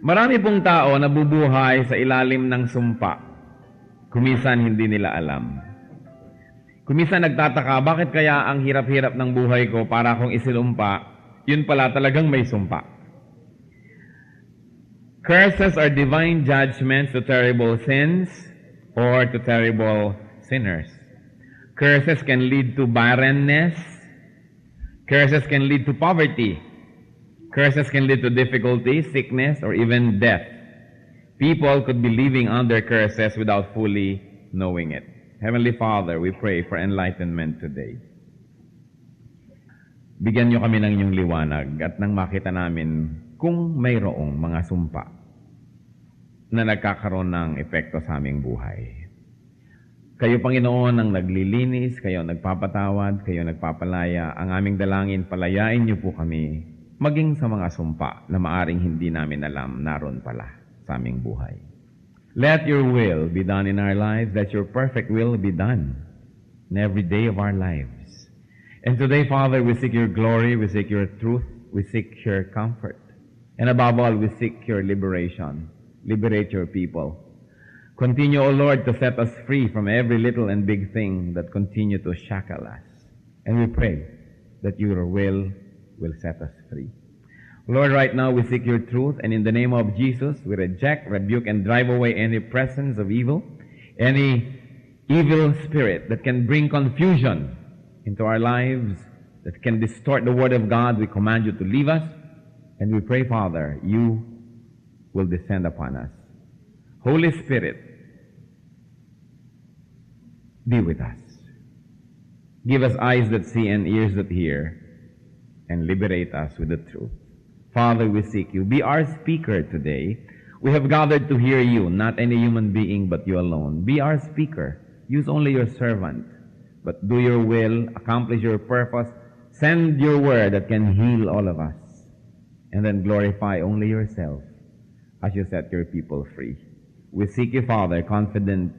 Marami pong tao na bubuhay sa ilalim ng sumpa. Kuminsan hindi nila alam. Kuminsan nagtataka, bakit kaya ang hirap-hirap ng buhay ko para akong isilumpa, yun pala talagang may sumpa. Curses are divine judgments to terrible sins or to terrible sinners. Curses can lead to barrenness. Curses can lead to poverty. Curses can lead to difficulty, sickness, or even death. People could be living under curses without fully knowing it. Heavenly Father, we pray for enlightenment today. Bigyan niyo kami ng inyong liwanag at nang makita namin kung mayroong mga sumpa na nagkakaroon ng epekto sa aming buhay. Kayo, Panginoon, ang naglilinis, kayo nagpapatawad, kayo nagpapalaya. Ang aming dalangin, palayain niyo po kami maging sa mga sumpa na maaring hindi namin alam naroon pala sa aming buhay. Let your will be done in our lives. Let your perfect will be done in every day of our lives. And today, Father, we seek your glory, we seek your truth, we seek your comfort. And above all, we seek your liberation. Liberate your people. Continue, O Lord, to set us free from every little and big thing that continue to shackle us. And we pray that your will set us free. Lord, right now we seek your truth, and in the name of Jesus, we reject, rebuke, and drive away any presence of evil, any evil spirit that can bring confusion into our lives, that can distort the word of God. We command you to leave us, and we pray, Father, you will descend upon us. Holy Spirit, be with us. Give us eyes that see and ears that hear, and liberate us with the truth. Father, we seek you. Be our speaker today. We have gathered to hear you, not any human being but you alone. Be our speaker. Use only your servant, but do your will, accomplish your purpose. Send your word that can heal all of us, and then glorify only yourself as you set your people free. We seek you, Father, confident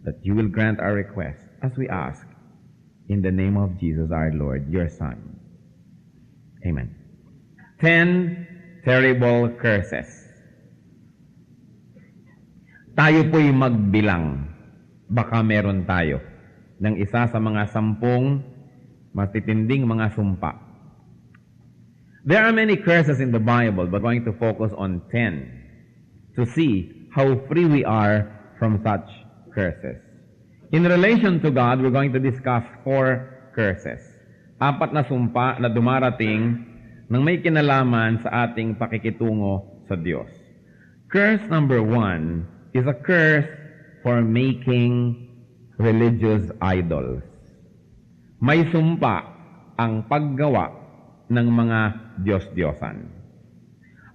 that you will grant our request as we ask in the name of Jesus our Lord, your Son. Amen. 10 terrible curses. Tayo po'y magbilang. Baka meron tayo ng isa sa mga 10 matitinding mga sumpa. There are many curses in the Bible, but we're going to focus on 10 to see how free we are from such curses. In relation to God, we're going to discuss 4 curses. 4 na sumpa na dumarating nang may kinalaman sa ating pakikitungo sa Diyos. Curse number 1 is a curse for making religious idols. May sumpa ang paggawa ng mga Diyos-Diyosan.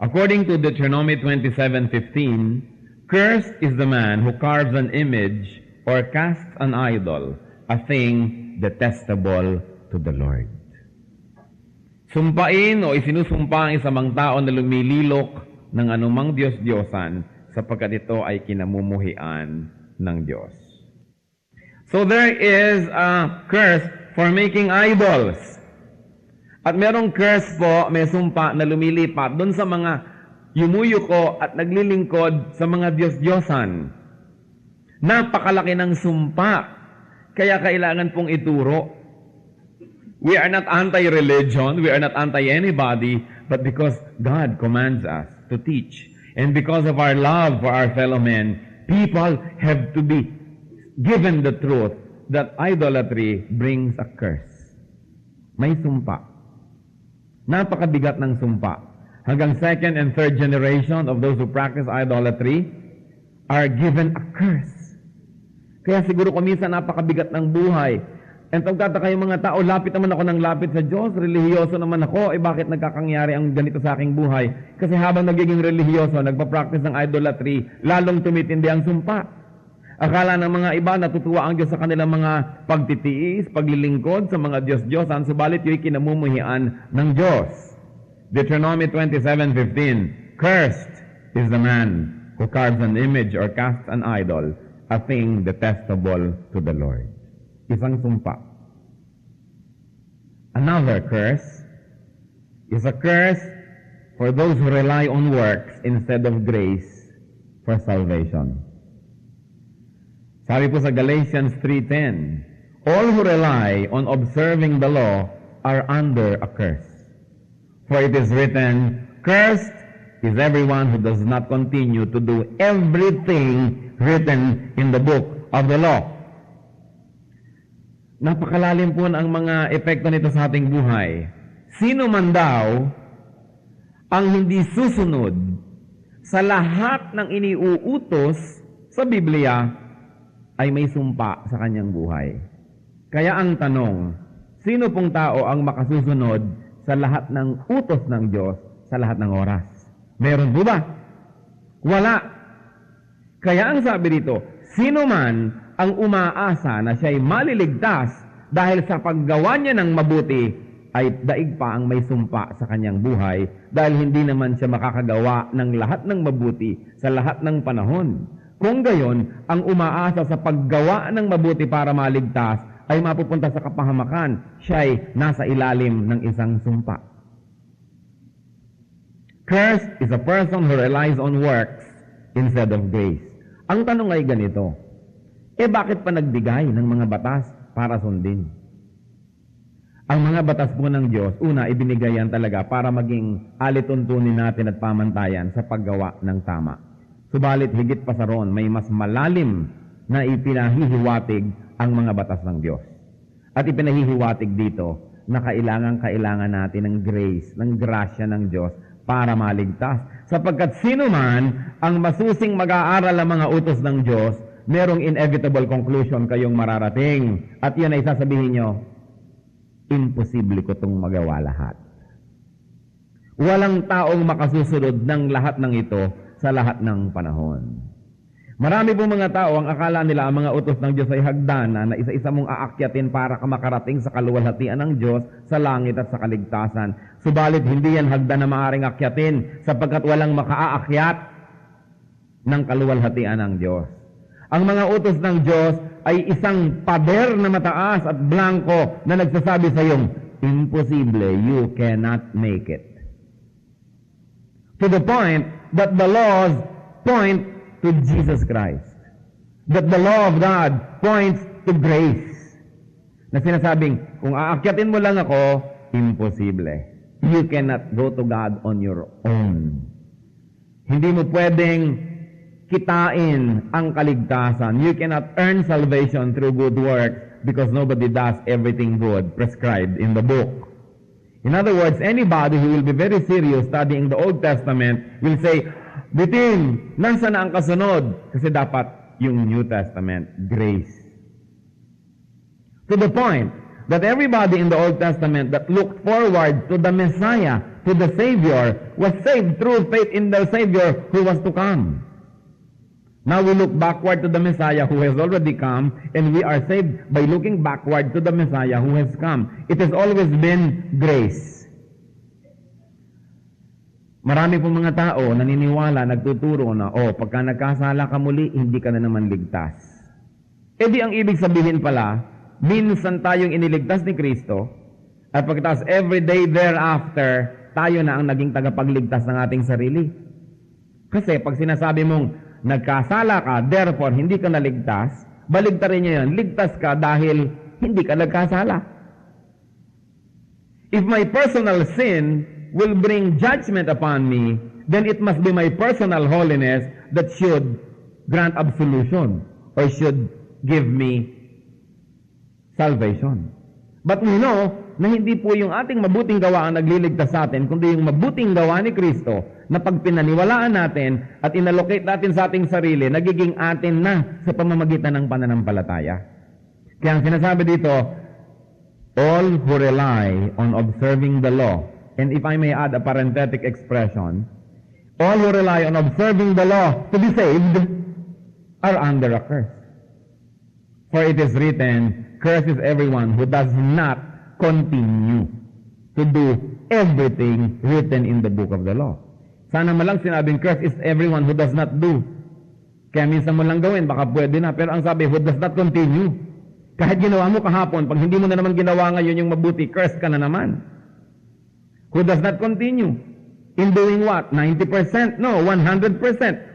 According to Deuteronomy 27:15, cursed is the man who carves an image or casts an idol, a thing detestable to the Lord. Sumpain o isinusumpa ang isang tao na lumililok ng anumang Diyos-Diyosan sapagkat ito ay kinamumuhian ng Diyos. So there is a curse for making idols. At merong curse po, may sumpa na lumilipat doon sa mga yumuyuko at naglilingkod sa mga Diyos-Diyosan. Napakalaki ng sumpa, kaya kailangan pong ituro. We are not anti-religion, we are not anti-anybody, but because God commands us to teach, and because of our love for our fellow men, people have to be given the truth that idolatry brings a curse. May sumpa. Napakabigat ng sumpa. Hanggang 2nd and 3rd generation of those who practice idolatry are given a curse. Kaya siguro kuminsan napakabigat ng buhay. And pagtataka yung mga tao, lapit naman ako ng lapit sa Diyos, relihiyoso naman ako, bakit nagkakangyari ang ganito sa aking buhay? Kasi habang nagiging relihiyoso, nagpa-practice ng idolatry, lalong tumitindi ang sumpa. Akala ng mga iba, natutuwa ang Diyos sa kanilang mga pagtitiis, paglilingkod sa mga Diyos-Diyosan, subalit yung kinamumuhian ng Diyos. Deuteronomy 27:15, cursed is the man who carves an image or casts an idol, a thing detestable to the Lord. Isang sumpa. Another curse is a curse for those who rely on works instead of grace for salvation. Sabi po sa Galatians 3:10, all who rely on observing the law are under a curse. For it is written, cursed is everyone who does not continue to do everything written in the book of the law. Napakalalim po ang mga epekto nito sa ating buhay. Sino man daw ang hindi susunod sa lahat ng iniuutos sa Biblia ay may sumpa sa kanyang buhay. Kaya ang tanong, sino pong tao ang makasusunod sa lahat ng utos ng Diyos sa lahat ng oras? Meron po ba? Wala. Kaya ang sabi dito, sino man ang umaasa na siya'y maliligtas dahil sa paggawa niya ng mabuti, ay daig pa ang may sumpa sa kanyang buhay dahil hindi naman siya makakagawa ng lahat ng mabuti sa lahat ng panahon. Kung gayon, ang umaasa sa paggawa ng mabuti para maligtas ay mapupunta sa kapahamakan, siya'y nasa ilalim ng isang sumpa. Cursed is a person who relies on works instead of grace. Ang tanong ay ganito, bakit pa nagbigay ng mga batas para sundin? Ang mga batas po ng Diyos, una, ibinigay yan talaga para maging alituntunin natin at pamantayan sa paggawa ng tama. Subalit, higit pa sa roon, may mas malalim na ipinahihiwatig ang mga batas ng Diyos. At ipinahihiwatig dito na kailangan natin ng grace, ng grasya ng Diyos para maligtas. Sapagkat sino man ang masusing mag-aaral ng mga utos ng Diyos, merong inevitable conclusion kayong mararating. At yan ay sasabihin nyo, imposible ko itong magawa lahat. Walang taong makasusunod ng lahat ng ito sa lahat ng panahon. Marami pong mga tao ang akala nila ang mga utos ng Diyos ay hagdanan na isa-isa mong aakyatin para ka makarating sa kaluwalhatian ng Diyos sa langit at sa kaligtasan. Subalit hindi yan hagdan na maaaring akyatin sapagkat walang makaaakyat ng kaluwalhatian ng Diyos. Ang mga utos ng Diyos ay isang pader na mataas at blanco na nagsasabi sa iyong, imposible, you cannot make it. To the point that the laws point to Jesus Christ. That the law of God points to grace. Na sinasabing, kung aakyatin mo lang ako, imposible. You cannot go to God on your own. Hindi mo pwedeng kitain ang kaligtasan. You cannot earn salvation through good works because nobody does everything good prescribed in the book. In other words, anybody who will be very serious studying the Old Testament will say, Bitin, nasa na ang kasunod? Kasi dapat yung New Testament, grace. To the point that everybody in the Old Testament that looked forward to the Messiah, to the Savior, was saved through faith in the Savior who was to come. Now we look backward to the Messiah who has already come, and we are saved by looking backward to the Messiah who has come. It has always been grace. Marami pong mga tao naniniwala, nagtuturo na, pagka nagkasala ka muli, hindi ka na naman ligtas. Di ang ibig sabihin pala, minsan tayong iniligtas ni Kristo, at pagkatapos every day thereafter, tayo na ang naging tagapagligtas ng ating sarili. Kasi pag sinasabi mong, nagkasala ka, therefore hindi ka naligtas, baligtarin niya yan, ligtas ka dahil hindi ka nagkasala. If my personal sin will bring judgment upon me, then it must be my personal holiness that should grant absolution or should give me salvation. But we know na hindi po yung ating mabuting gawa ang nagliligtas sa atin, kundi yung mabuting gawa ni Kristo na pag pinaniwalaan natin at inallocate natin sa ating sarili, nagiging atin na sa pamamagitan ng pananampalataya. Kaya ang sinasabi dito, all who rely on observing the law, and if I may add a parenthetic expression, all who rely on observing the law to be saved are under a curse. For it is written, cursed is everyone who does not continue to do everything written in the book of the law. Sana malang sinabing cursed is everyone who does not do. Kaya minsan mo lang gawin, baka pwede na. Pero ang sabi, who does not continue. Kahit ginawa mo kahapon, pag hindi mo na naman ginawa ngayon yung mabuti, cursed ka na naman. Who does not continue. In doing what? 90%? No, 100%.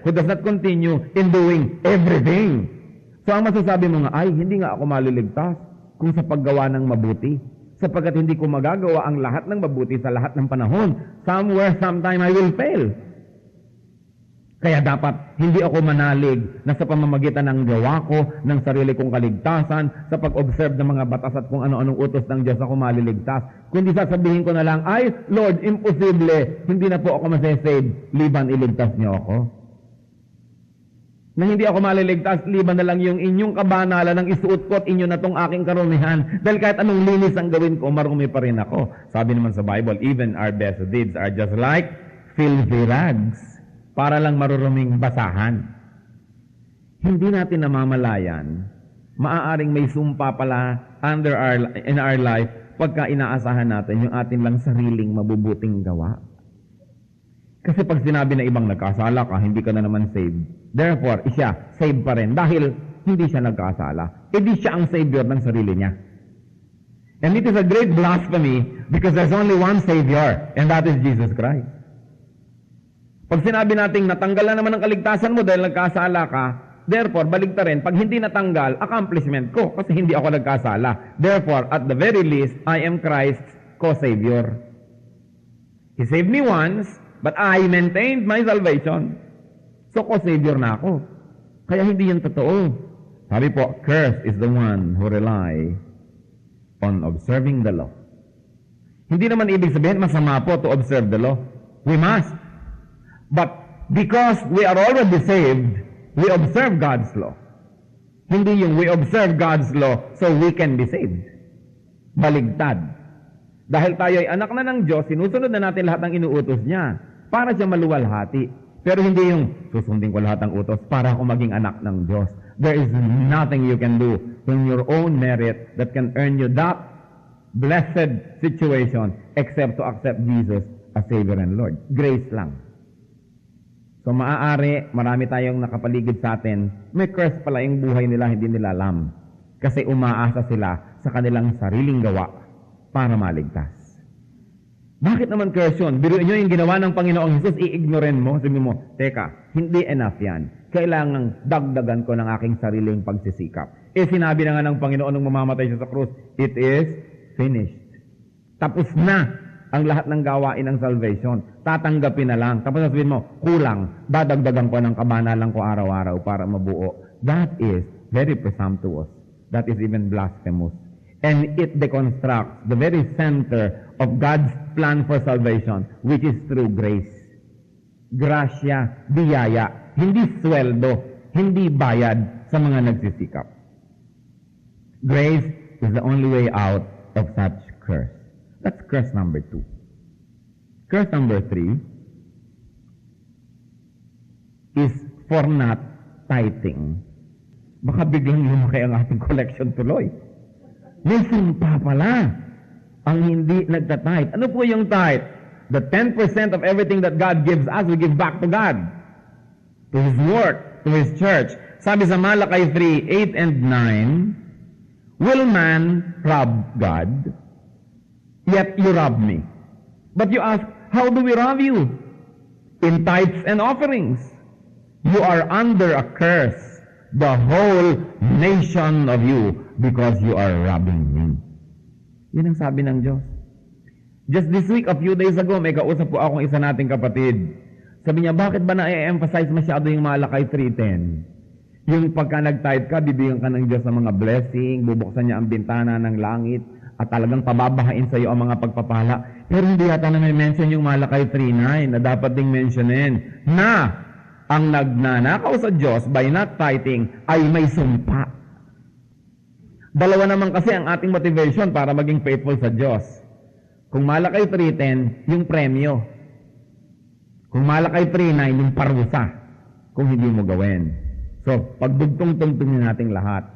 Who does not continue in doing everything. So ang masasabi mo nga, ay, hindi nga ako maliligtas kung sa paggawa ng mabuti. Sapagkat hindi ko magagawa ang lahat ng mabuti sa lahat ng panahon. Somewhere, sometime, I will fail. Kaya dapat hindi ako manalig na sa pamamagitan ng gawa ko, ng sarili kong kaligtasan, sa pag-observe ng mga batas at kung ano-anong utos ng Diyos ako maliligtas. Kundi sasabihin ko na lang, ay, Lord, imposible, hindi na po ako masasave, liban iligtas niyo ako. Na hindi ako maliligtas, liban na lang yung inyong kabanalan ng isuot ko at inyo na tong aking karumihan. Dahil kahit anong linis ang gawin ko, marumi pa rin ako. Sabi naman sa Bible, even our best deeds are just like filthy rags. Para lang maruruming basahan. Hindi natin namamalayan, maaaring may sumpa pala in our life pagka inaasahan natin yung atin lang sariling mabubuting gawa. Kasi pag sinabi na ibang nagkasala ka, hindi ka na naman saved. Therefore, siya, saved pa rin dahil hindi siya nagkasala. Di siya ang savior ng sarili niya. And it is a great blasphemy because there's only one Savior, and that is Jesus Christ. Pag sinabi nating natanggal na naman ang kaligtasan mo dahil nagkasala ka, therefore, baligta rin, pag hindi natanggal, accomplishment ko kasi hindi ako nagkasala. Therefore, at the very least, I am Christ's co-savior. He saved me once, but I maintained my salvation. So, co-savior na ako. Kaya hindi yan totoo. Sabi po, cursed is the one who rely on observing the law. Hindi naman ibig sabihin, masama po to observe the law. We must. But because we are already saved, we observe God's law. Hindi yung we observe God's law so we can be saved. Baligtad. Dahil tayo ay anak na ng Diyos, sinusunod na natin lahat ng inuutos niya para siya maluwalhati. Pero hindi yung susundin ko lahat ng utos para ako maging anak ng Diyos. There is nothing you can do in your own merit that can earn you that blessed situation except to accept Jesus as Savior and Lord. Grace lang. So maaari, marami tayong nakapaligid sa atin, may curse pala yung buhay nila, hindi nila alam. Kasi umaasa sila sa kanilang sariling gawa para maligtas. Bakit naman curse yun? Biruin nyo yung ginawa ng Panginoong Jesus, i-ignoren mo. Sabi mo, teka, hindi enough yan. Kailangang dagdagan ko ng aking sariling pagsisikap. Sinabi na nga ng Panginoon nung mamamatay siya sa krus, it is finished. Tapos na ang lahat ng gawain ng salvation. Tatanggapin na lang. Tapos sabihin mo, kulang. Dadagdagan ko ng kabanalan ko araw-araw para mabuo. That is very presumptuous. That is even blasphemous. And it deconstructs the very center of God's plan for salvation, which is through grace. Grasya, biyaya, hindi sweldo, hindi bayad sa mga nagsisikap. Grace is the only way out of such curse. That's curse number 2. Curse number 3 is for not tithing. Baka biglang lumaki ang ating collection tuloy. May sumpa pala ang hindi nagtatithe. Ano po yung tithe? The 10% of everything that God gives us, we give back to God. To His work, to His church. Sabi sa Malachi 3:8 and 9, will man rob God? Yet you rob me. But you ask, how do we rob you? In tithes and offerings. You are under a curse, the whole nation of you, because you are robbing me. Yun ang sabi ng Diyos. Just this week, a few days ago, may kausap po akong isa nating kapatid. Sabi niya, bakit ba na-emphasize masyado yung Malachi 3:10? Yung pagka nag-tithe ka, bibigyan ka ng Diyos ng mga blessing, bubuksan niya ang bintana ng langit, at talagang pababahain sa iyo ang mga pagpapala. Pero hindi yata na may mention yung Malachi 3:9 na dapat ding mentionin na ang nagnanakaw sa Diyos by not tithing ay may sumpa. Dalawa naman kasi ang ating motivation para maging faithful sa Diyos. Kung Malachi 3:10, yung premyo. Kung Malachi 3:9, yung parusa. Kung hindi mo gawin. So, pagdugtong-tungtungin natin lahat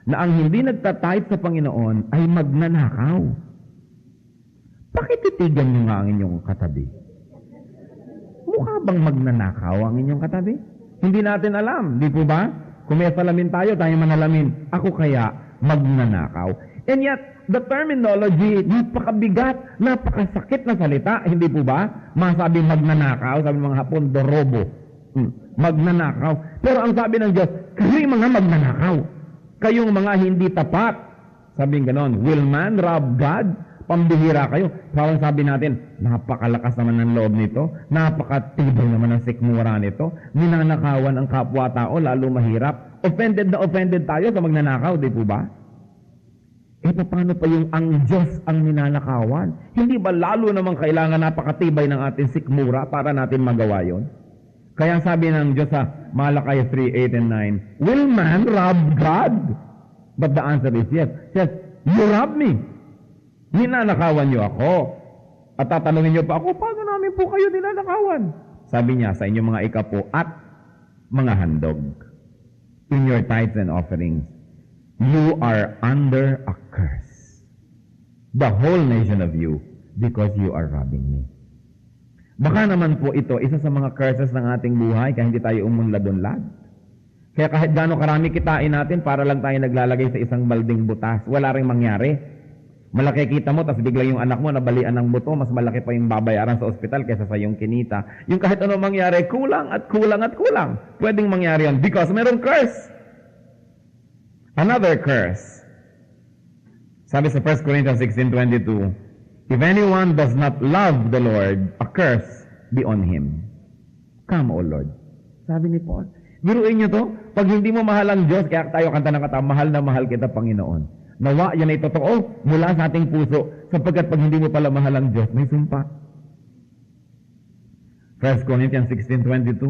na ang hindi nagtatithe sa Panginoon ay magnanakaw. Bakit titigan nyo nga ang inyong katabi? Mukha bang magnanakaw ang inyong katabi? Hindi natin alam, di po ba? Kung may salamin tayo manalamin. Ako kaya magnanakaw. And yet, the terminology, napakabigat, napakasakit na salita, hindi po ba? Masabi magnanakaw, sabi ng mga Hapon, dorobo. Magnanakaw. Pero ang sabi ng Diyos, kayo'y mga magnanakaw. Kayong mga hindi tapat. Sabi ganon, will man rob God? Pambihira kayo. Parang sabi natin, napakalakas naman ng loob nito, napakatibay naman ang sikmura nito, ninanakawan ang kapwa-tao, lalo mahirap. Offended na offended tayo sa magnanakaw, di po ba? Paano pa yung ang Diyos ang ninanakawan? Hindi ba lalo namang kailangan napakatibay ng ating sikmura para natin magawa yon? Kaya sabi ng Diyos sa Malakay 3:8 and 9, will man rob God? But the answer is yes. Says, you rob me. Ninanakawan niyo ako. At tatanungin niyo pa ako, paano namin po kayo ninanakawan? Sabi niya sa inyong mga ikapo at mga handog. In your tithes and offerings, you are under a curse. The whole nation of you, because you are robbing me. Baka naman po ito, isa sa mga curses ng ating buhay, kaya hindi tayo umunlad-unlad. Kaya kahit gaano karami kitain natin, para lang tayo naglalagay sa isang balding butas, wala ring mangyari. Malaki kita mo, tapos bigla yung anak mo nabalian ng buto, mas malaki pa yung babayaran sa ospital kaysa sa yung kinita. Yung kahit ano mangyari, kulang at kulang at kulang. Pwedeng mangyari yan because mayroong curse. Another curse. Sabi sa 1 Corinthians 16:22, if anyone does not love the Lord, a curse be on him. Come, O Lord. Sabi ni Paul. Biruin niyo to, pag hindi mo mahal ang Diyos, kaya tayo kanta ng kata, mahal na mahal kita, Panginoon. Nawa, yan ay totoo mula sa ating puso, sapagkat pag hindi mo pala mahal ang Diyos, may sumpa. 1 Corinthians 16:22,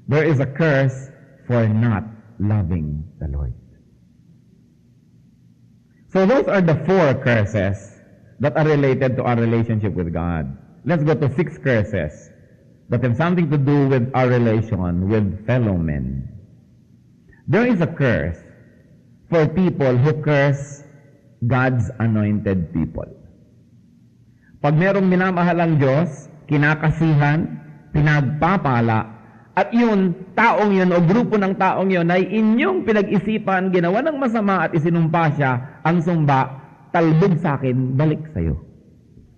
there is a curse for not loving the Lord. So those are the 4 curses that are related to our relationship with God. Let's go to 6 curses that have something to do with our relation with fellow men. There is a curse for people who curse God's anointed people. Pag merong minamahal ang Diyos, kinakasihan, pinagpapala, at yun, taong yun o grupo ng taong yun ay inyong pinag-isipan, ginawa ng masama at isinumpa siya, ang sumba, talbog sa akin, balik sa'yo.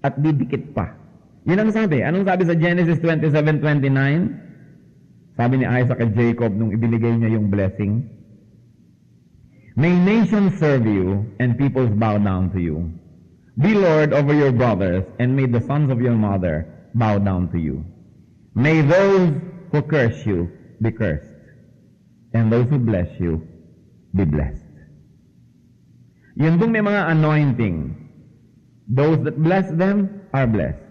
At didikit pa. Yun ang sabi. Anong sabi sa Genesis 27:29? Sabi ni Isaac at Jacob nung ibinigay niya yung blessing, may nations serve you and peoples bow down to you. Be Lord over your brothers and may the sons of your mother bow down to you. May those who curse you be cursed and those who bless you be blessed. Yun dong may mga anointing. Those that bless them are blessed.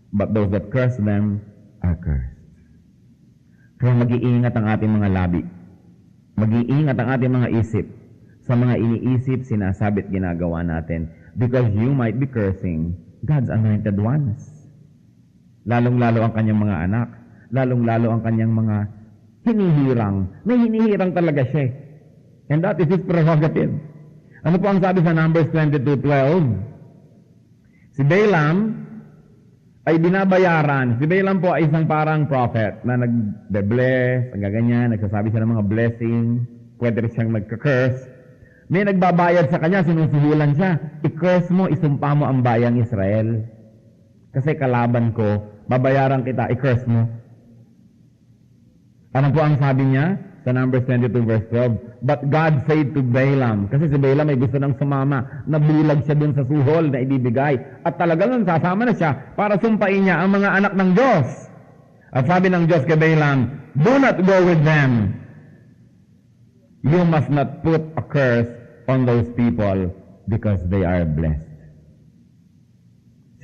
But those that curse them are cursed. Kaya mag-iingat ang ating mga labi. Mag-iingat ang ating mga isip sa mga iniisip, sinasabit, ginagawa natin. Because you might be cursing God's anointed ones. Lalong-lalo ang kanyang mga anak. Lalong-lalo ang kanyang mga hinihirang. May hinihirang talaga siya. And that is his prerogative. Ano po ang sabi sa Numbers 22:12? Si Balaam ay binabayaran. Si Balaam po ay isang parang prophet na nag-bless, ang gaganyan, nagsasabi siya ng mga blessing, pwede rin siyang nagka-curse. May nagbabayad sa kanya, sinusuhulan siya. I-curse mo, isumpa mo ang bayang Israel. Kasi kalaban ko, babayaran kita, i-curse mo. Ano po ang sabi niya? Sa Numbers 22:12, but God said to Balaam, kasi si Balaam ay gusto ng sumama, nabulag siya dun sa suhol na ibibigay, at talagang sasama na siya para sumpain niya ang mga anak ng Diyos. At sabi ng Diyos kay Balaam, do not go with them. You must not put a curse on those people because they are blessed.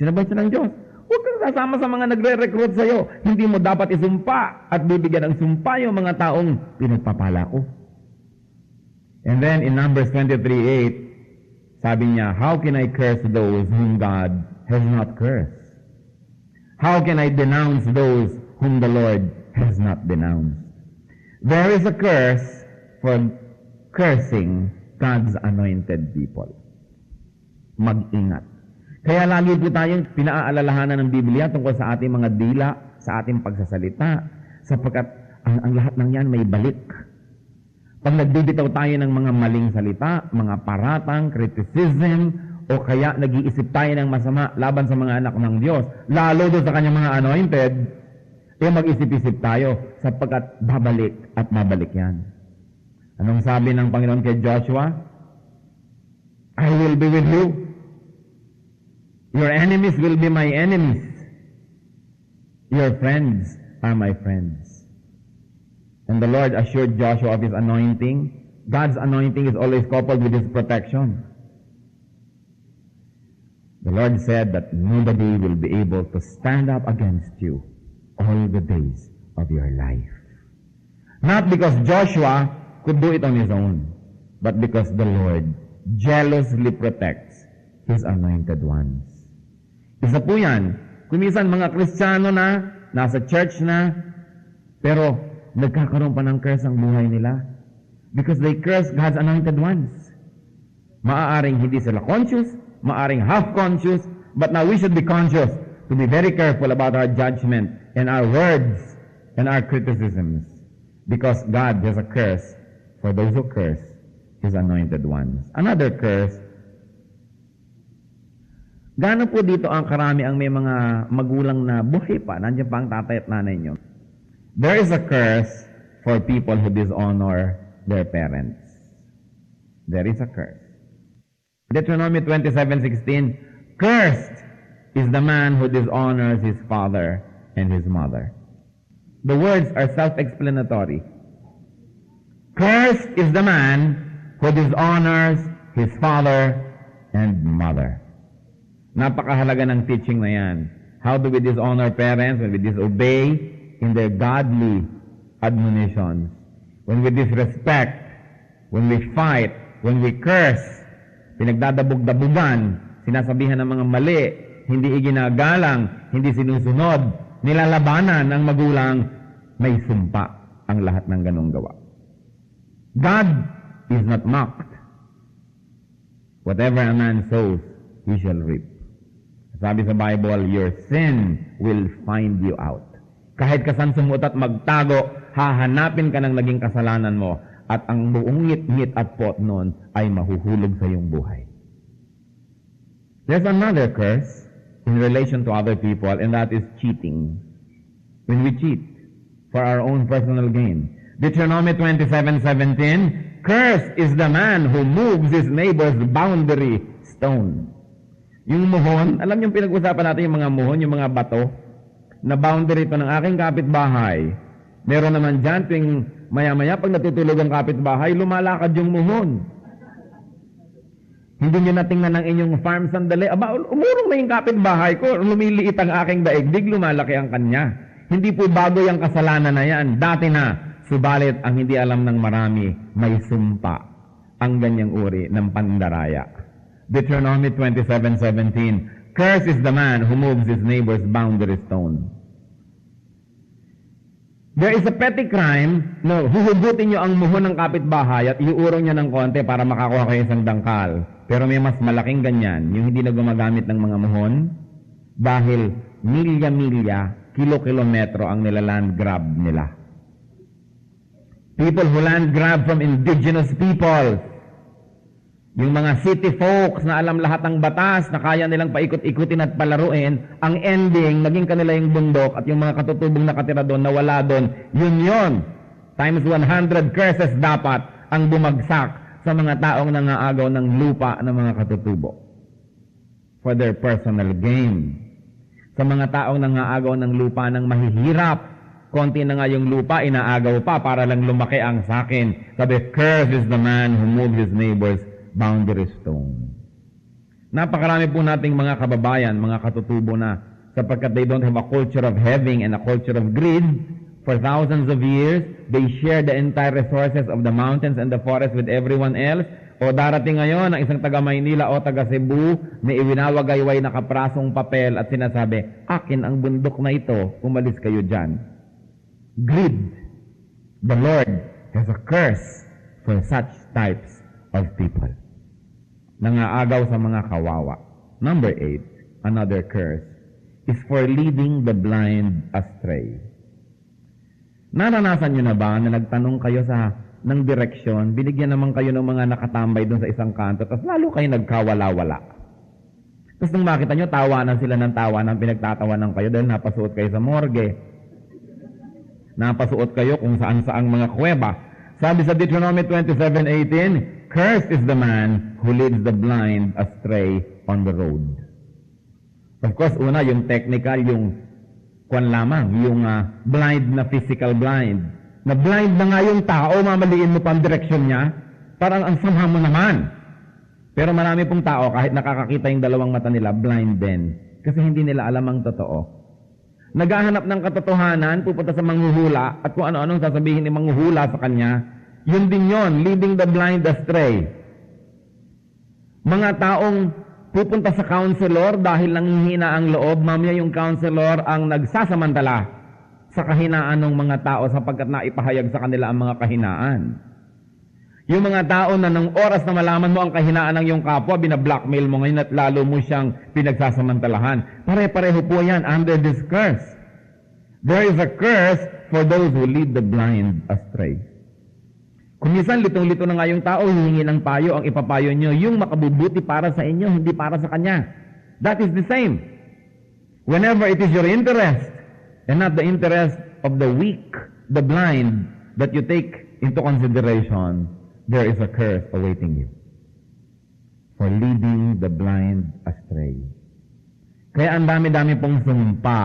Sinabay siya ng Diyos, huwag kang sasama sa mga nagre-recruit sa'yo. Hindi mo dapat isumpa at bibigyan ng sumpa yung mga taong pinagpapala ko. And then in Numbers 23:8, sabi niya, how can I curse those whom God has not cursed? How can I denounce those whom the Lord has not denounced? There is a curse for cursing God's anointed people. Mag-ingat. Kaya lagi po tayong pinaaalalahanan ng Biblia tungkol sa ating mga dila, sa ating pagsasalita, sapagkat ang lahat ng yan may balik. Pag nagbibitaw tayo ng mga maling salita, mga paratang, criticism, o kaya nag-iisip tayo ng masama laban sa mga anak ng Diyos, lalo doon sa kanyang mga anointed, mag-isip-isip tayo sapagkat babalik at babalik yan. Anong sabi ng Panginoon kay Joshua? I will be with you. Your enemies will be my enemies. Your friends are my friends. And the Lord assured Joshua of His anointing. God's anointing is always coupled with His protection. The Lord said that nobody will be able to stand up against you all the days of your life. Not because Joshua could do it on his own, but because the Lord jealously protects His anointed ones. Isa po yan. Kumisan mga Kristiyano na, nasa church na, pero nagkakaroon pa ng curse ang buhay nila. Because they curse God's anointed ones. Maaaring hindi sila conscious, maaaring half-conscious, but now we should be conscious to be very careful about our judgment and our words and our criticisms. Because God has a curse for those who curse His anointed ones. Another curse. Gaano po dito ang karami ang may mga magulang na buhay pa, nandiyan pa ang tatay at nanay nyo? There is a curse for people who dishonor their parents. There is a curse. Deuteronomy 27:16, cursed is the man who dishonors his father and his mother. The words are self-explanatory. Cursed is the man who dishonors his father and mother. Napakahalaga ng teaching na yan. How do we dishonor parents when we disobey in their godly admonitions? When we disrespect, when we fight, when we curse, pinagdadabog-dabugan, sinasabihan ng mga mali, hindi iginagalang, hindi sinusunod, nilalabanan ng magulang, may sumpa ang lahat ng ganong gawa. God is not mocked. Whatever a man sows, he shall reap. Sabi sa Bible, your sin will find you out. Kahit ka saan sumut at magtago, hahanapin ka ng naging kasalanan mo at ang buong ngit-ngit at pot nun ay mahuhulog sa iyong buhay. There's another curse in relation to other people, and that is cheating. When we cheat for our own personal gain. Deuteronomy 27:17, cursed is the man who moves his neighbor's boundary stone. Yung muhon, alam yung pinag-usapan natin yung mga muhon, yung mga bato, na boundary ito ng aking kapitbahay. Meron naman dyan, tuwing maya-maya, pag natutulog ang kapitbahay, lumalakad yung muhon. Hindi nyo natingnan ng inyong farm sandali. Aba, umurong na yung kapitbahay ko, lumiliit ang aking daigdig, lumalaki ang kanya. Hindi po bago yung kasalanan na yan. Dati na, subalit ang hindi alam ng marami, may sumpa ang ganyang uri ng pandaraya. Deuteronomy 27:17, cursed is the man who moves his neighbor's boundary stone. There is a petty crime, no, huhugutin nyo ang muhon ng kapitbahay at iuurong nyo ng konti para makakuha kayo isang dangkal. Pero may mas malaking ganyan, yung hindi na gumagamit ng mga muhon, dahil milya-milya, kilo-kilometro ang nilaland grab nila. People who land grab from indigenous people, yung mga city folks na alam lahat ng batas, na kaya nilang paikot-ikutin at palaruin, ang ending, naging kanila yung bundok at yung mga katutubong nakatira doon, nawala doon, yun. Times 100 curses dapat ang bumagsak sa mga taong nangaagaw ng lupa ng mga katutubo for their personal gain. Sa mga taong nangaagaw ng lupa ng mahihirap, konti na nga yung lupa, inaagaw pa para lang lumaki ang sakin. Sabi, cursed is the man who moves his neighbor's boundary stone. Napakarami po nating mga kababayan, mga katutubo na sapagkat they don't have a culture of having and a culture of greed. For thousands of years, they share the entire resources of the mountains and the forest with everyone else. O darating ngayon ang isang taga Maynila o taga Cebu na iwinawagayway na kaprasong papel at sinasabi, akin ang bundok na ito, umalis kayo dyan. Greed. The Lord has a curse for such types of people. Nangaagaw sa mga kawawa. Number 8, another curse, is for leading the blind astray. Naranasan nyo na ba na nagtanong kayo sa ng direksyon, binigyan naman kayo ng mga nakatambay doon sa isang kanto, tapos lalo kayo nagkawala-wala. Tapos nung makita nyo, tawanan sila ng tawanan, pinagtatawanan kayo dahil napasuot kayo sa morgue. Napasuot kayo kung saan-saang mga kuweba. Sabi sa Deuteronomy 27:18, "Cursed is the man who leads the blind astray on the road." Of course, una, yung technical, yung kwan lamang, yung blind na physical blind. Na blind na nga yung tao, mamaliin mo pa ang direksyon niya, parang ang sama mo naman. Pero marami pong tao, kahit nakakakita yung dalawang mata nila, blind din. Kasi hindi nila alam ang totoo. Naghahanap ng katotohanan, pupunta sa manghuhula, at kung ano-anong sasabihin ni manghuhula sa kanya, yun din yon, leading the blind astray. Mga taong pupunta sa counselor dahil nanghihina ang loob, mamaya yung counselor ang nagsasamantala sa kahinaan ng mga tao sapagkat naipahayag sa kanila ang mga kahinaan. Yung mga tao na ng oras na malaman mo ang kahinaan ng iyong kapwa, binablockmail mo ngayon at lalo mo siyang pinagsasamantalahan. Pare-pareho po yan under this curse. There is a curse for those who lead the blind astray. Kung minsan litong-lito na nga yung tao, hihingi ng payo, ang ipapayo nyo, yung makabubuti para sa inyo, hindi para sa kanya. That is the same. Whenever it is your interest, and not the interest of the weak, the blind, that you take into consideration, there is a curse awaiting you for leading the blind astray. Kaya ang dami-dami pong sumpa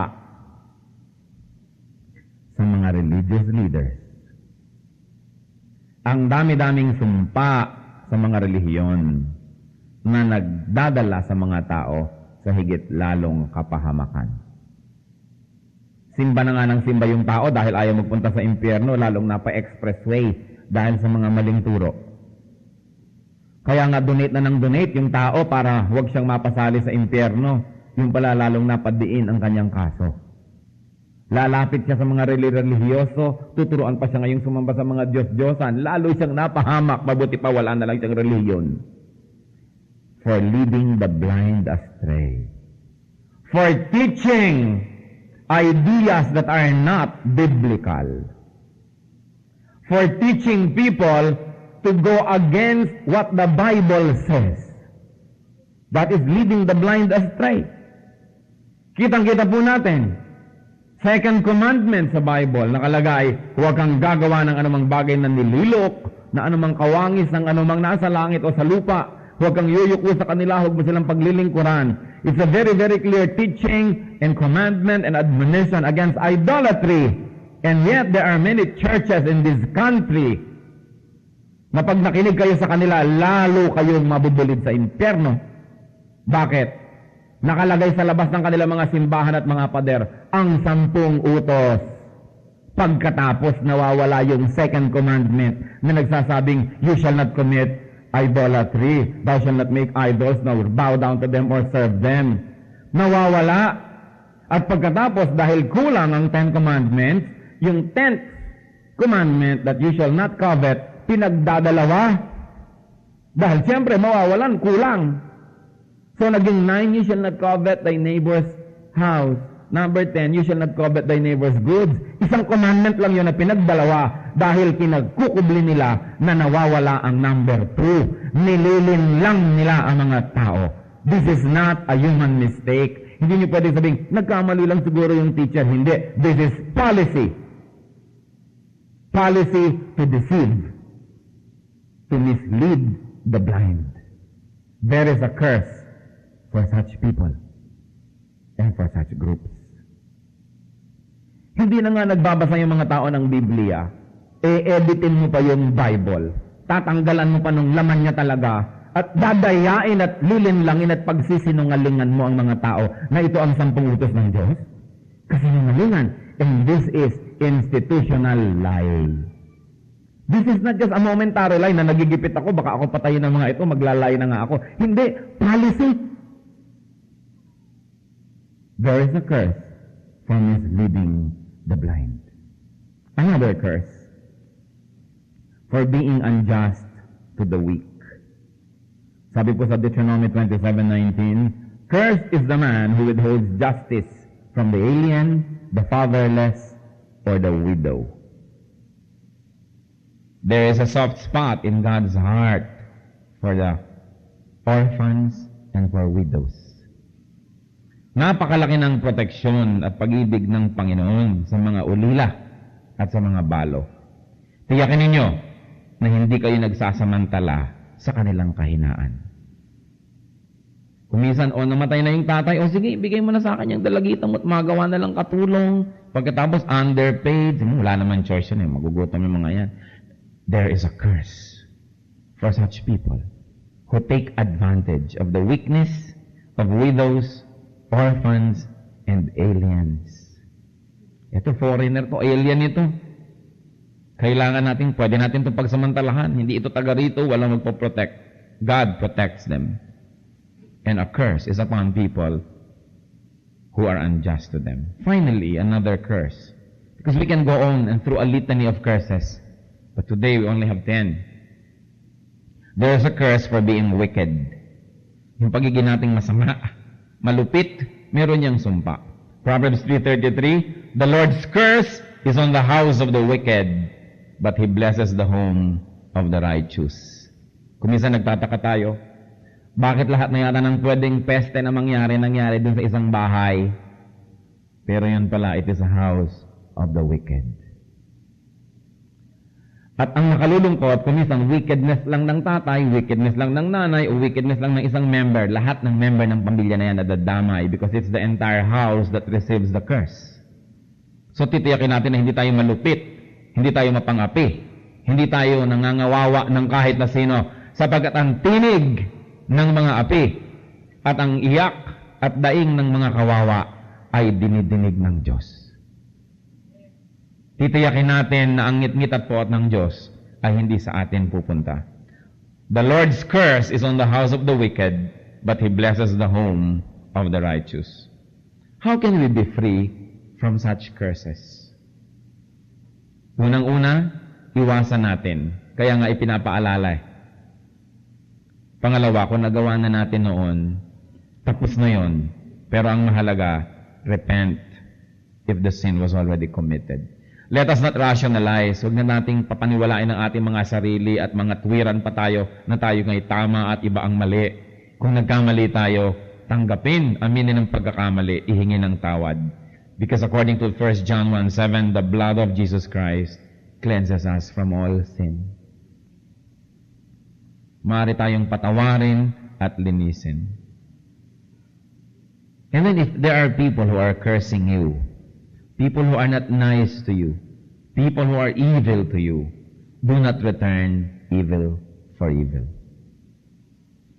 sa mga religious leaders. Ang dami-daming sumpa sa mga relihiyon na nagdadala sa mga tao sa higit lalong kapahamakan. Simba na nga ng simba yung tao dahil ayaw magpunta sa impyerno, lalong napa-expressway dahil sa mga maling turo. Kaya nga donate na ng donate yung tao para huwag siyang mapasali sa impyerno, yung pala lalong napadiin ang kanyang kaso. Lalapit siya sa mga relihiyoso, tuturuan pa siya ngayong sumamba sa mga Diyos-Diyosan, lalo siyang napahamak, mabuti pa wala na lang siyang relihiyon. For leading the blind astray. For teaching ideas that are not biblical. For teaching people to go against what the Bible says. That is leading the blind astray. Kitang-kita po natin. Second commandment sa Bible, nakalagay, huwag kang gagawa ng anumang bagay na nililok, na anumang kawangis ng anumang nasa langit o sa lupa. Huwag kang yuyuko sa kanila, huwag mo silang paglilingkuran. It's a very, very clear teaching and commandment and admonition against idolatry. And yet, there are many churches in this country na pag nakinig kayo sa kanila, lalo kayong mabubulid sa impyerno. Bakit? Nakalagay sa labas ng kanilang mga simbahan at mga pader, ang 10 utos. Pagkatapos, nawawala yung second commandment na nagsasabing, you shall not commit idolatry. Thou shalt not make idols, nor bow down to them or serve them. Nawawala. At pagkatapos, dahil kulang ang 10 commandments, yung 10th commandment that you shall not covet, pinagdadalawa. Dahil siyempre, mawawalan, kulang. So, naging 9, you shall not covet thy neighbor's house. Number 10, you shall not covet thy neighbor's goods. Isang commandment lang yun na pinagdalawa dahil pinagkukubli nila na nawawala ang number 2. Nililin lang nila ang mga tao. This is not a human mistake. Hindi nyo pwede sabihin, nagkamali lang siguro yung teacher. Hindi. This is policy. Policy to deceive. To mislead the blind. There is a curse for such people and for such groups. Hindi na nga nagbabasa yung mga tao ng Biblia, editin mo pa yung Bible, tatanggalan mo pa nung laman niya talaga, at dadayain at lilinlangin at pagsisinungalingan mo ang mga tao na ito ang 10 utos ng Diyos. Kasinungalingan. And this is institutional lie. This is not just a momentary lie na nagigipit ako, baka ako patayin ng mga ito, maglalay na nga ako. Hindi. Policy. There is a curse for misleading the blind. Another curse for being unjust to the weak. Sabi po sa Deuteronomy 27:19, cursed is the man who withholds justice from the alien, the fatherless, or the widow. There is a soft spot in God's heart for the orphans and for widows. Napakalaki ng proteksyon at pag-ibig ng Panginoon sa mga ulila at sa mga balo. Tiyakin ninyo na hindi kayo nagsasamantala sa kanilang kahinaan. Kumisan, namatay na yung tatay, sige, ibigay mo na sa akin yung dalagita mo at magawa na lang katulong. Pagkatapos, underpaid, wala naman choice yun, magugutom yung mga yan. There is a curse for such people who take advantage of the weakness of widows, orphans, and aliens. Ito, foreigner to, alien ito. Kailangan natin, pwede natin itong pagsamantalahan. Hindi ito taga rito, walang magpo-protect. God protects them. And a curse is upon people who are unjust to them. Finally, another curse. Because we can go on and through a litany of curses. But today, we only have 10. There is a curse for being wicked. Yung pagiging nating masama, malupit, meron niyang sumpa. Proverbs 3:33, the Lord's curse is on the house of the wicked, but He blesses the home of the righteous. Kung minsan nagtataka tayo, bakit lahat na yata ng pwedeng peste na nangyari dun sa isang bahay? Pero yun pala, it is a house of the wicked. At ang nakalulungkot, kung minsan wickedness lang ng tatay, wickedness lang ng nanay, o wickedness lang ng isang member, lahat ng member ng pamilya na yan nadadamay because it's the entire house that receives the curse. So titiyakin natin na hindi tayo malupit, hindi tayo mapangapi, hindi tayo nangangawawa ng kahit na sino, sapagkat ang tinig ng mga api at ang iyak at daing ng mga kawawa ay dinidinig ng Diyos. Titiyakin natin na ang ngit-ngit at puot ng Diyos ay hindi sa atin pupunta. The Lord's curse is on the house of the wicked, but He blesses the home of the righteous. How can we be free from such curses? Unang-una, iwasan natin. Kaya nga ipinapaalala. Pangalawa, kung nagawa na natin noon, tapos na yon. Pero ang mahalaga, repent if the sin was already committed. Let us not rationalize. Huwag na nating papaniwalain ang ating mga sarili at mga tuwiran pa tayo na tayo ngay tama at iba ang mali. Kung nagkamali tayo, tanggapin, aminin ang pagkakamali, ihingi ng tawad. Because according to 1 John 1:7, the blood of Jesus Christ cleanses us from all sin. Maaari tayong patawarin at linisin. And then if there are people who are cursing you, people who are not nice to you, people who are evil to you, do not return evil for evil.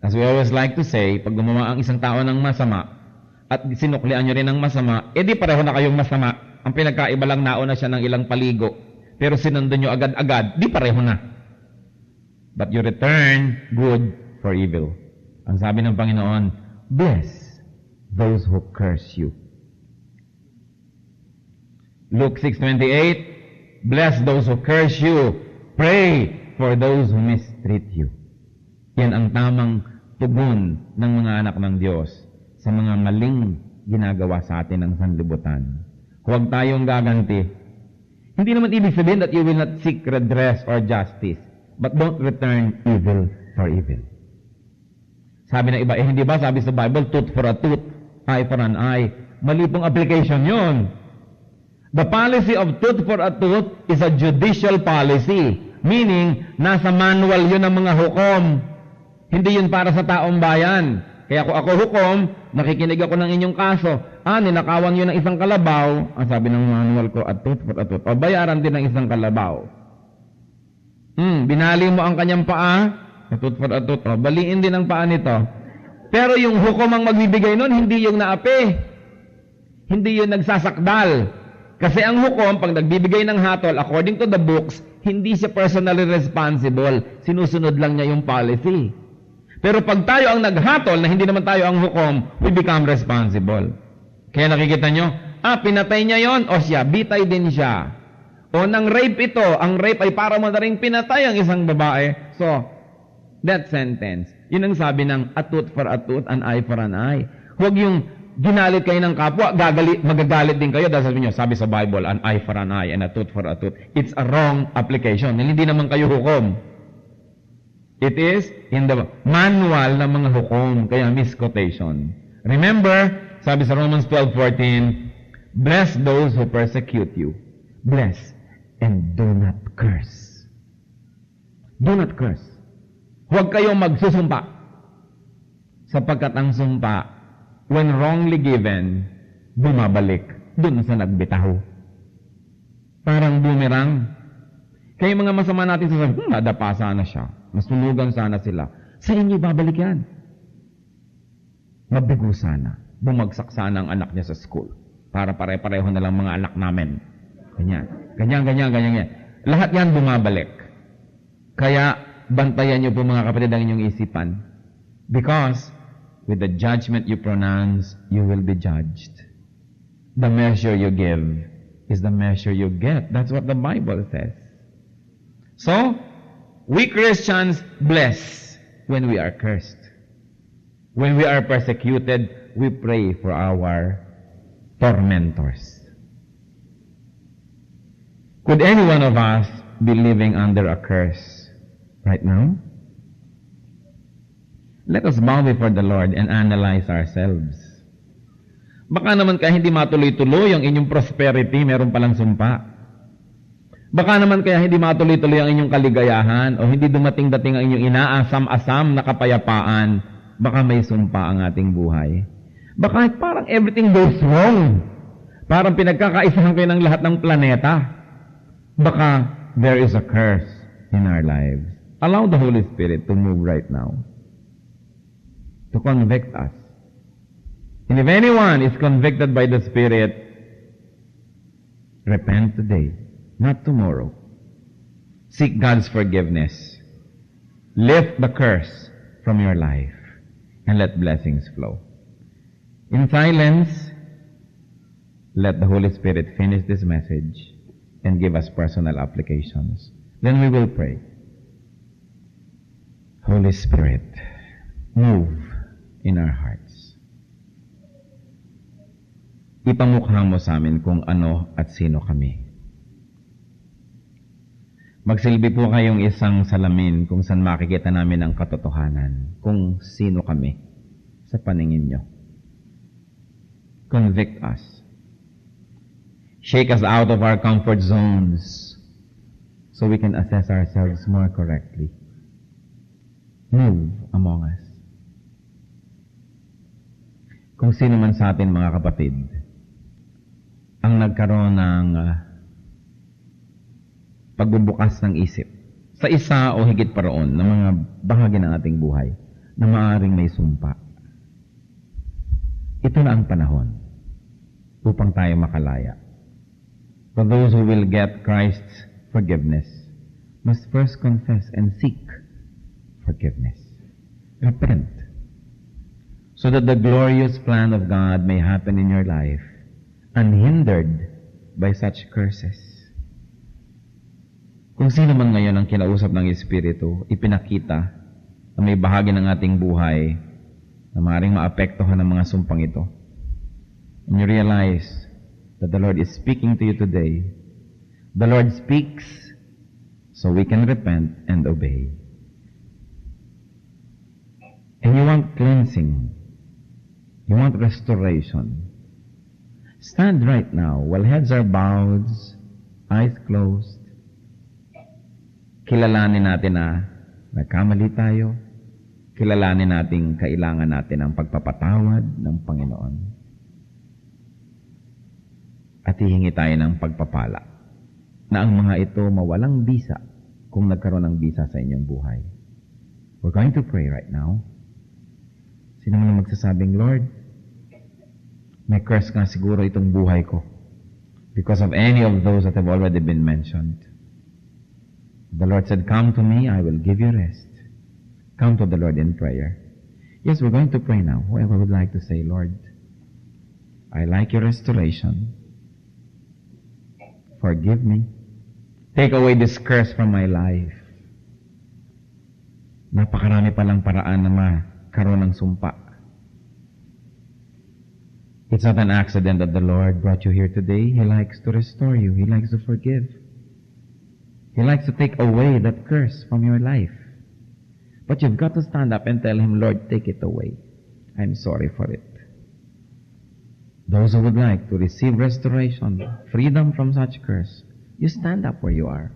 As we always like to say, pag gumawa ang isang tao ng masama, at sinuklian nyo rin ng masama, di pareho na kayong masama. Ang pinagkaiba lang nauna siya ng ilang paligo. Pero sinundo nyo agad-agad, di pareho na. But you return good for evil. Ang sabi ng Panginoon, bless those who curse you. Luke 6:28, bless those who curse you. Pray for those who mistreat you. Yan ang tamang tugon ng mga anak ng Diyos sa mga maling ginagawa sa atin ng sanlibutan. Huwag tayong gaganti. Hindi naman ibig sabihin that you will not seek redress or justice. But don't return evil for evil. Sabi ng iba, hindi ba sabi sa Bible, tooth for a tooth, eye for an eye. Mali pong application yun. The policy of tooth for a tooth is a judicial policy. Meaning, nasa manual yun ng mga hukom. Hindi yun para sa taong bayan. Kaya kung ako hukom, nakikinig ako ng inyong kaso. Ninakawan yun ng isang kalabaw. Ang sabi ng manual ko, a tooth for a tooth. O bayaran din ng isang kalabaw. Binali mo ang kanyang paa, atut for atut, baliin din ang paa nito. Pero yung hukom ang magbibigay nun, hindi yung naapi. Hindi yung nagsasakdal. Kasi ang hukom, pag nagbibigay ng hatol, according to the books, hindi siya personally responsible. Sinusunod lang niya yung policy. Pero pag tayo ang naghatol, na hindi naman tayo ang hukom, we become responsible. Kaya nakikita nyo, pinatay niya yon, o siya, bitay din siya. O nang rape ito, ang rape ay para mo na rin pinatay ang isang babae. So, that sentence, yun ang sabi ng a tooth for a tooth, an eye for an eye. Huwag yung ginalit kayo ng kapwa, magagalit din kayo dahil sabi sa Bible, an eye for an eye and a tooth for a tooth. It's a wrong application. Hindi naman kayo hukom. It is in the manual ng mga hukom, kaya misquotation. Remember, sabi sa Romans 12:14, bless those who persecute you. Bless and do not curse. Do not curse. Huwag kayong magsusumpa. Sapagkat ang sumpa, when wrongly given, bumabalik dun sa nagbitaw. Parang boomerang. Kaya mga masama natin sasabihin, nadapa sana siya. Masunugan sana sila. Sa inyo babalik yan. Mabigo sana. Bumagsak sana ang anak niya sa school. Para pare-pareho na lang mga anak namin. Ganyan. Lahat yan bumabalik. Kaya bantayan niyo po mga kapatid ang inyong isipan. Because with the judgment you pronounce, you will be judged. The measure you give is the measure you get. That's what the Bible says. So, we Christians bless when we are cursed. When we are persecuted, we pray for our tormentors. Could any one of us be living under a curse right now? Let us bow before the Lord and analyze ourselves. Baka naman kaya hindi matuloy-tuloy ang inyong prosperity, meron palang sumpa. Baka naman kaya hindi matuloy-tuloy ang inyong kaligayahan o hindi dumating-dating ang inyong inaasam-asam na kapayapaan, baka may sumpa ang ating buhay. Baka parang everything goes wrong. Parang pinagkakaisahan kayo ng lahat ng planeta. Baka there is a curse in our lives. Allow the Holy Spirit to move right now, to convict us. And if anyone is convicted by the Spirit, repent today, not tomorrow. Seek God's forgiveness. Lift the curse from your life and let blessings flow. In silence, let the Holy Spirit finish this message and give us personal applications. Then we will pray. Holy Spirit, move in our hearts. Ipamukha mo sa amin kung ano at sino kami. Magsilbi po kayong isang salamin kung saan makikita namin ang katotohanan, kung sino kami sa paningin nyo. Convict us. Shake us out of our comfort zones so we can assess ourselves more correctly. Move among us. Kung sino man sa atin, mga kapatid, ang nagkaroon ng pagbubukas ng isip sa isa o higit pa roon ng mga bahagi ng ating buhay na maaaring may sumpa. Ito na ang panahon upang tayo makalaya. For those who will get Christ's forgiveness must first confess and seek forgiveness. Repent, so that the glorious plan of God may happen in your life, unhindered by such curses. Kung sino man ngayon ang kinausap ng Espiritu, ipinakita na may bahagi ng ating buhay na maaaring maapektuhan ng mga sumpang ito. And you realize that the Lord is speaking to you today. The Lord speaks so we can repent and obey. And you want cleansing. You want restoration. Stand right now while heads are bowed, eyes closed. Kilalanin natin na nagkamali tayo. Kilalanin natin kailangan natin ang pagpapatawad ng Panginoon. At hihingi tayo ng pagpapala na ang mga ito mawalang bisa kung nagkaroon ng bisa sa inyong buhay. We're going to pray right now. Sino man magsasabing, Lord, may curse nga siguro itong buhay ko because of any of those that have already been mentioned. The Lord said, come to me, I will give you rest. Come to the Lord in prayer. Yes, we're going to pray now. Whoever would like to say, Lord, I like your restoration. Forgive me. Take away this curse from my life. Napakarami palang paraan na makaroon ng sumpa. It's not an accident that the Lord brought you here today. He likes to restore you. He likes to forgive. He likes to take away that curse from your life. But you've got to stand up and tell Him, Lord, take it away. I'm sorry for it. Those who would like to receive restoration, freedom from such curse, you stand up where you are.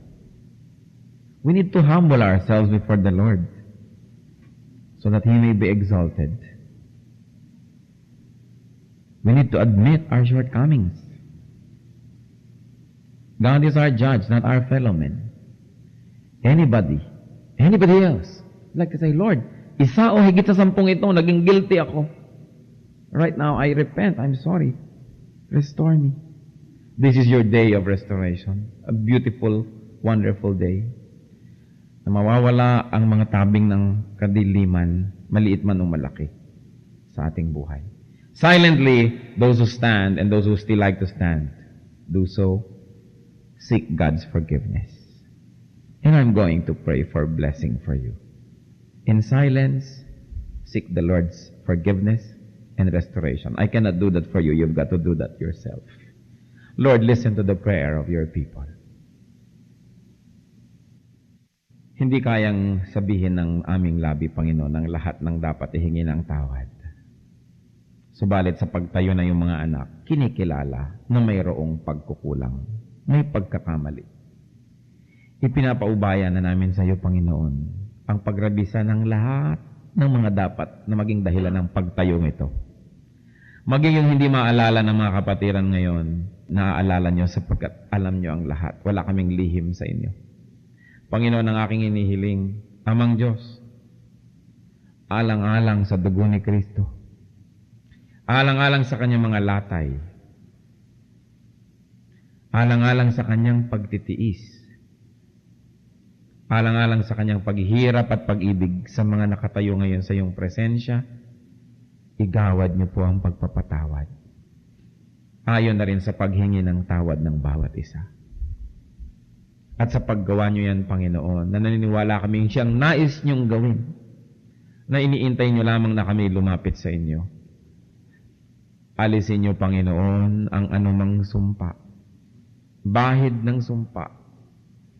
We need to humble ourselves before the Lord so that He may be exalted. We need to admit our shortcomings. God is our judge, not our fellow men. Anybody else, like to say, Lord, isa o higit sa 10 ito, naging guilty ako. Right now, I repent. I'm sorry. Restore me. This is your day of restoration. A beautiful, wonderful day. Na mawawala ang mga tabing ng kadiliman, maliit man o malaki, sa ating buhay. Silently, those who stand and those who still like to stand, do so. Seek God's forgiveness. And I'm going to pray for blessing for you. In silence, seek the Lord's forgiveness and restoration. I cannot do that for you. You've got to do that yourself. Lord, listen to the prayer of your people. Hindi kayang sabihin ng aming labi, Panginoon, ang lahat ng dapat ihingi ng tawad. Subalit sa pagtayo na yung mga anak, kinikilala na mayroong pagkukulang, may pagkakamali. Ipinapaubaya na namin sa iyo, Panginoon, ang pagrabisa ng lahat ng mga dapat na maging dahilan ng pagtayong ito. Maging yung hindi maalala ng mga kapatiran ngayon, naaalala nyo sapagkat alam nyo ang lahat. Wala kaming lihim sa inyo. Panginoon, ang aking inihiling, Amang Diyos, alang-alang sa dugo ni Kristo, alang-alang sa kanyang mga latay, alang-alang sa kanyang pagtitiis, alang-alang sa kanyang paghihirap at pag-ibig sa mga nakatayo ngayon sa iyong presensya, igawad niyo po ang pagpapatawad. Ayon na rin sa paghingi ng tawad ng bawat isa. At sa paggawa niyo yan, Panginoon, na naniniwala kaming siyang nais niyong gawin, na iniintay niyo lamang na kami lumapit sa inyo. Alisin niyo, Panginoon, ang anumang sumpa, bahid ng sumpa,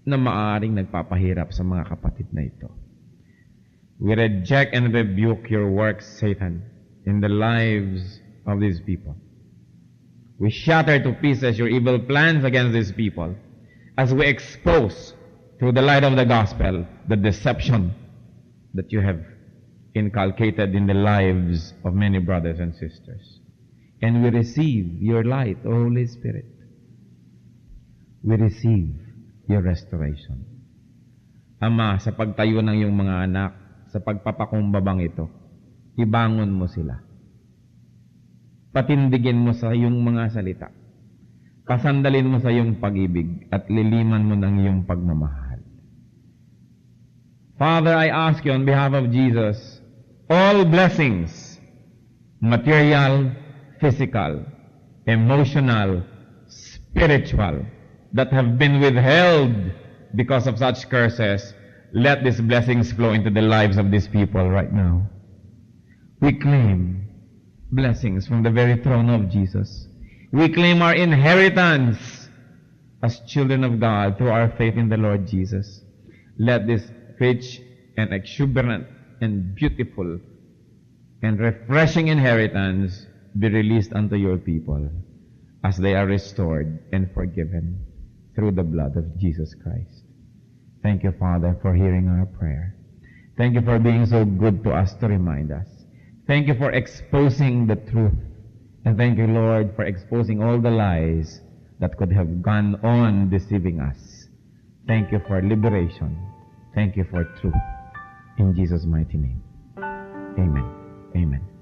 na maaring nagpapahirap sa mga kapatid na ito. We reject and rebuke your works, Satan, in the lives of these people. We shatter to pieces your evil plans against these people as we expose through the light of the gospel the deception that you have inculcated in the lives of many brothers and sisters. And we receive your light, O Holy Spirit. We receive your restoration. Ama, sa pagtayo ng iyong mga anak, sa pagpapakumbabang ito, ibangon mo sila. Patindigin mo sa iyong mga salita. Pasandalin mo sa iyong pag-ibig at liliman mo ng iyong pagmamahal. Father, I ask you on behalf of Jesus, all blessings, material, physical, emotional, spiritual, that have been withheld because of such curses, let these blessings flow into the lives of these people right now. We claim blessings from the very throne of Jesus. We claim our inheritance as children of God through our faith in the Lord Jesus. Let this rich and exuberant and beautiful and refreshing inheritance be released unto your people as they are restored and forgiven through the blood of Jesus Christ. Thank you, Father, for hearing our prayer. Thank you for being so good to us to remind us. Thank you for exposing the truth. And thank you, Lord, for exposing all the lies that could have gone on deceiving us. Thank you for liberation. Thank you for truth. In Jesus' mighty name. Amen. Amen.